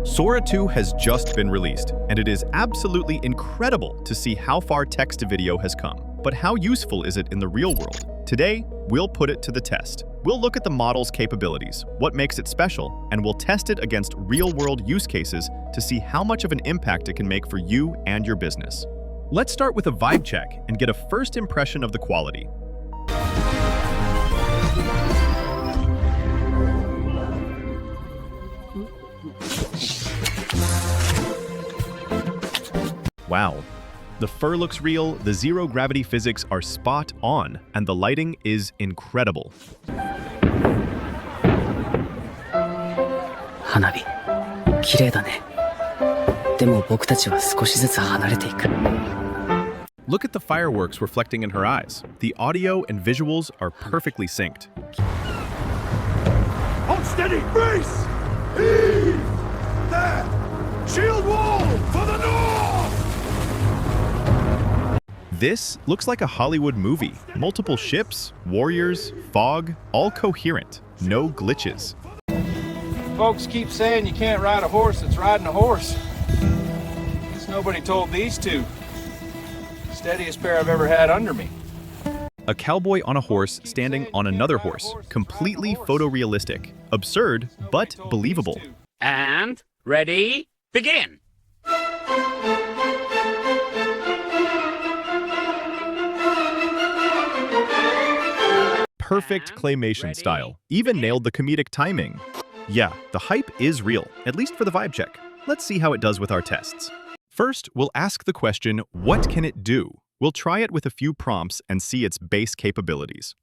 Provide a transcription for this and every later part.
Sora 2 has just been released, and it is absolutely incredible to see how far text-to-video has come. But how useful is it in the real world? Today, we'll put it to the test. We'll look at the model's capabilities, what makes it special, and we'll test it against real-world use cases to see how much of an impact it can make for you and your business. Let's start with a vibe check and get a first impression of the quality. Wow. The fur looks real, the zero-gravity physics are spot on, and the lighting is incredible. 花火、綺麗だね。でも僕たちは少しずつ離れていく。 Look at the fireworks reflecting in her eyes. The audio and visuals are perfectly synced. Hold steady! Brace! Heave! There! Shield wall! For the north! This looks like a Hollywood movie. Multiple ships, warriors, fog, all coherent. No glitches. Folks keep saying you can't ride a horse that's riding a horse. Guess nobody told these two. Steadiest pair I've ever had under me. A cowboy on a horse standing on another horse. Completely photorealistic. Absurd, but believable. And ready, begin! Perfect claymation style. Even nailed the comedic timing. Yeah, the hype is real, at least for the vibe check. Let's see how it does with our tests. First, we'll ask the question, what can it do? We'll try it with a few prompts and see its base capabilities.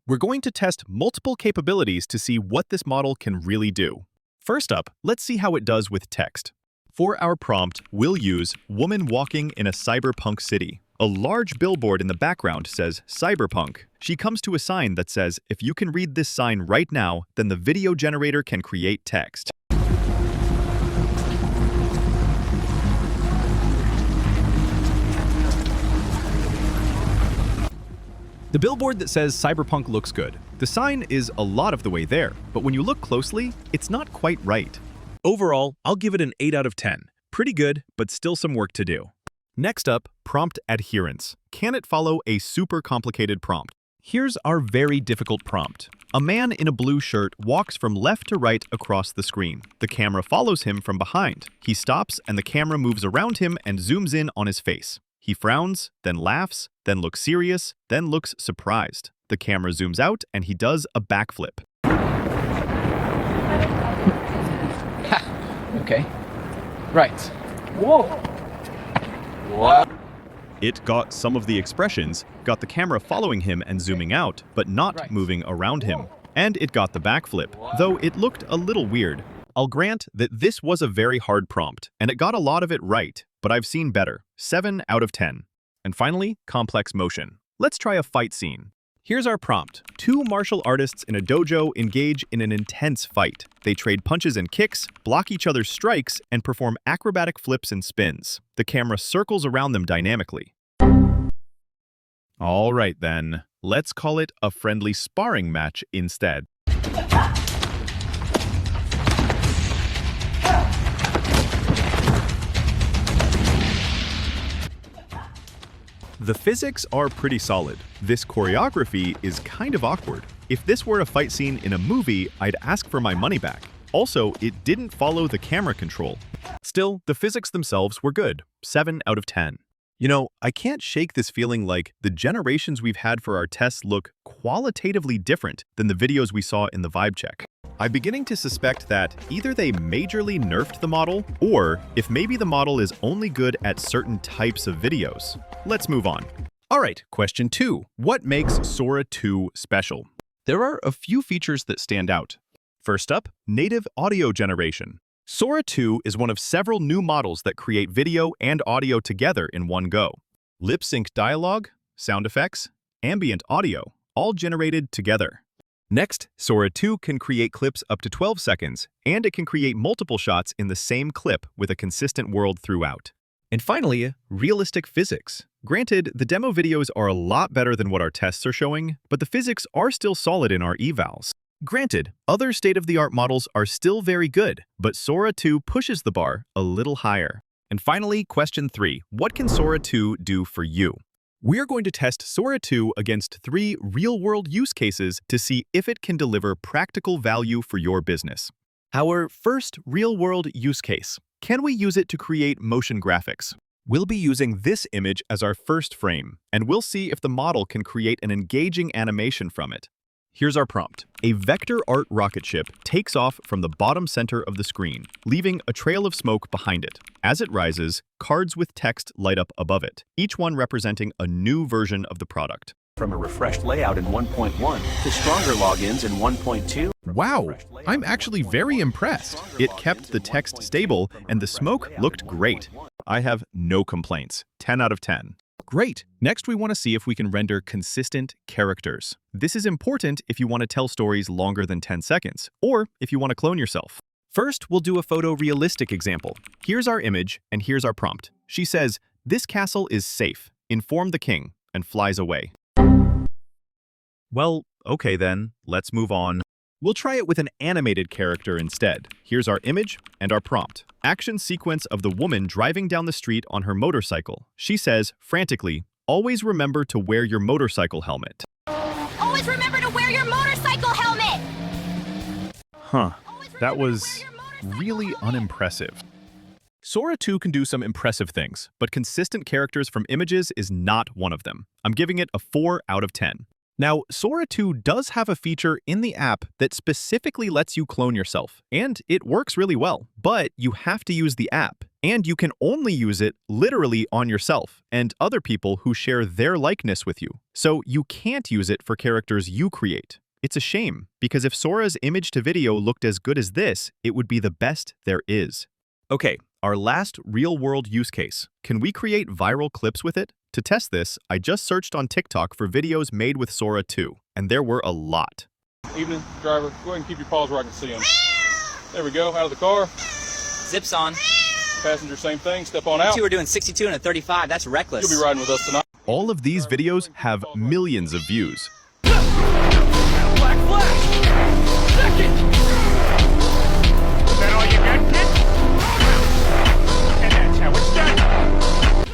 We're going to test multiple capabilities to see what this model can really do. First up, let's see how it does with text. For our prompt, we'll use woman walking in a cyberpunk city. A large billboard in the background says cyberpunk. She comes to a sign that says, if you can read this sign right now, then the video generator can create text. The billboard that says cyberpunk looks good. The sign is a lot of the way there, but when you look closely, it's not quite right. Overall, I'll give it an 8 out of 10. Pretty good, but still some work to do. Next up, prompt adherence. Can it follow a super complicated prompt? Here's our very difficult prompt. A man in a blue shirt walks from left to right across the screen. The camera follows him from behind. He stops and the camera moves around him and zooms in on his face. He frowns, then laughs, then looks serious, then looks surprised. The camera zooms out and he does a backflip. Okay. Right. Whoa! What? It got some of the expressions, got the camera following him and zooming out, but not moving around him. And it got the backflip, though it looked a little weird. I'll grant that this was a very hard prompt, and it got a lot of it right, but I've seen better. 7 out of 10. And finally, complex motion. Let's try a fight scene. Here's our prompt. 2 martial artists in a dojo engage in an intense fight. They trade punches and kicks, block each other's strikes, and perform acrobatic flips and spins. The camera circles around them dynamically. All right then, let's call it a friendly sparring match instead. The physics are pretty solid. This choreography is kind of awkward. If this were a fight scene in a movie, I'd ask for my money back. Also, it didn't follow the camera control. Still, the physics themselves were good. 7 out of 10. You know, I can't shake this feeling like the generations we've had for our tests look qualitatively different than the videos we saw in the vibe check. I'm beginning to suspect that either they majorly nerfed the model, or if maybe the model is only good at certain types of videos. Let's move on. All right, question 2. What makes Sora 2 special? There are a few features that stand out. First up, native audio generation. Sora 2 is one of several new models that create video and audio together in one go. Lip sync dialogue, sound effects, ambient audio, all generated together. Next, Sora 2 can create clips up to 12 seconds, and it can create multiple shots in the same clip with a consistent world throughout. And finally, realistic physics. Granted, the demo videos are a lot better than what our tests are showing, but the physics are still solid in our evals. Granted, other state-of-the-art models are still very good, but Sora 2 pushes the bar a little higher. And finally, question 3. What can Sora 2 do for you? We're going to test Sora 2 against 3 real-world use cases to see if it can deliver practical value for your business. Our first real-world use case. Can we use it to create motion graphics? We'll be using this image as our first frame, and we'll see if the model can create an engaging animation from it. Here's our prompt. A vector art rocket ship takes off from the bottom center of the screen, leaving a trail of smoke behind it. As it rises, cards with text light up above it, each one representing a new version of the product. From a refreshed layout in 1.1 to stronger logins in 1.2. Wow, I'm actually very impressed. It kept the text stable and the smoke looked great. I have no complaints. 10 out of 10. Great. Next, we want to see if we can render consistent characters. This is important if you want to tell stories longer than 10 seconds, or if you want to clone yourself. First, we'll do a photorealistic example. Here's our image, and here's our prompt. She says, "This castle is safe. Inform the king," and flies away. Well, okay then, let's move on. We'll try it with an animated character instead. Here's our image and our prompt. Action sequence of the woman driving down the street on her motorcycle. She says, frantically, "Always remember to wear your motorcycle helmet." Always remember to wear your motorcycle helmet! That was really unimpressive. Sora 2 can do some impressive things, but consistent characters from images is not one of them. I'm giving it a 4 out of 10. Now, Sora 2 does have a feature in the app that specifically lets you clone yourself, and it works really well, but you have to use the app, and you can only use it literally on yourself and other people who share their likeness with you. So you can't use it for characters you create. It's a shame, because if Sora's image to video looked as good as this, it would be the best there is. Okay, our last real-world use case. Can we create viral clips with it? To test this, I just searched on TikTok for videos made with Sora 2, and there were a lot. Evening, driver. Go ahead and keep your paws where I can see them. There we go. Out of the car. Zips on. Passenger, same thing. Step on out. You were doing 62 and a 35. That's reckless. You'll be riding with us tonight. All of these videos have millions of views. Black flash! Second! Is that all you got, kid? And that's how it's done.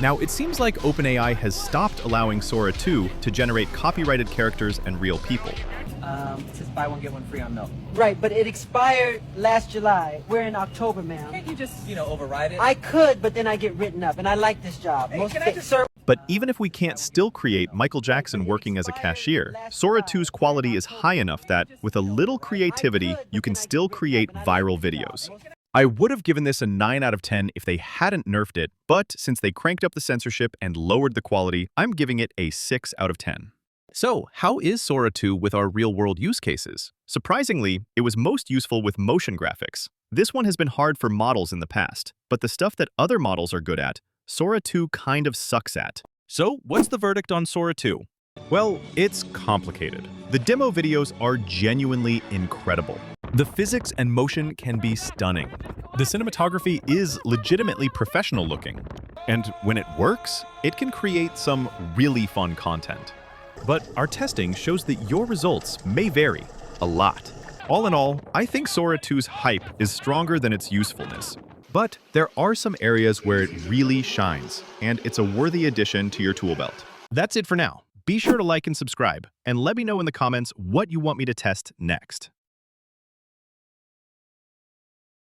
Now, it seems like OpenAI has stopped allowing Sora 2 to generate copyrighted characters and real people. It says buy one, get one free on milk. Right, but it expired last July. We're in October, ma'am. Can't you just, override it? I could, but then I get written up, and I like this job. Sir, But even if we can't still create Michael Jackson working as a cashier, Sora 2's quality is high enough that, with a little creativity, you can still create viral videos. I would have given this a 9 out of 10 if they hadn't nerfed it, but since they cranked up the censorship and lowered the quality, I'm giving it a 6 out of 10. So, how is Sora 2 with our real-world use cases? Surprisingly, it was most useful with motion graphics. This one has been hard for models in the past, but the stuff that other models are good at, Sora 2 kind of sucks at. So, what's the verdict on Sora 2? Well, it's complicated. The demo videos are genuinely incredible. The physics and motion can be stunning. The cinematography is legitimately professional looking. And when it works, it can create some really fun content. But our testing shows that your results may vary a lot. All in all, I think Sora 2's hype is stronger than its usefulness. But there are some areas where it really shines, and it's a worthy addition to your tool belt. That's it for now. Be sure to like and subscribe, and let me know in the comments what you want me to test next.